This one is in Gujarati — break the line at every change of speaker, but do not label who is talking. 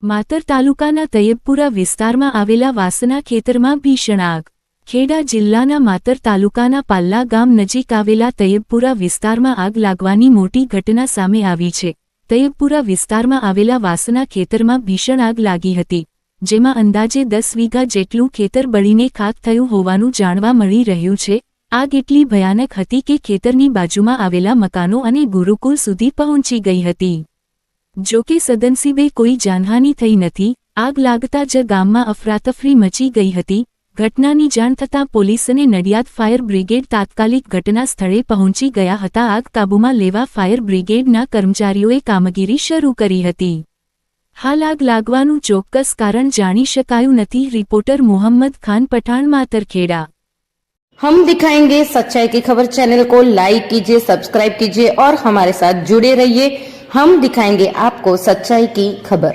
માતર તાલુકાના તૈયબપુરા વિસ્તારમાં આવેલા વાસના ખેતરમાં ભીષણ આગ। ખેડા જિલ્લાના માતર તાલુકાના પાલ્લા ગામ નજીક આવેલા તૈયબપુરા વિસ્તારમાં આગ લાગવાની મોટી ઘટના સામે આવી છે। તૈયબપુરા વિસ્તારમાં આવેલા વાસના ખેતરમાં ભીષણ આગ લાગી હતી, જેમાં અંદાજે 10 વીઘા જેટલું ખેતર બળીને ખાખ થયું હોવાનું જાણવા મળી રહ્યું છે। આગ એટલી ભયાનક હતી કે ખેતરની બાજુમાં આવેલા મકાનો અને ગુરુકુળ સુધી પહોંચી ગઈ હતી। જો કે સદનસીબે કોઈ જાનહાનિ થઈ નથી। આગ લાગતા જ ગામમાં અફરાતફરી મચી ગઈ હતી। ઘટનાની જાણ થતાં પોલીસ અને નડિયાદ ફાયર બ્રિગેડ તાત્કાલિક ઘટના સ્થળે પહોંચી ગયા હતા। આગ કાબૂમાં લેવા ફાયર બ્રિગેડના કર્મચારીઓએ કામગીરી શરૂ કરી હતી। હાલ આગ લાગવાનું ચોક્કસ કારણ જાણી શકાયું નથી। રિપોર્ટર મોહમ્મદ ખાન પઠાણ, માતર ખેડા।
हम दिखाएंगे सच्चाई की खबर चैनल को लाइक कीजिए, सब्सक्राइब कीजिए और हमारे साथ जुड़े रहिए। हम दिखाएंगे आपको सच्चाई की खबर।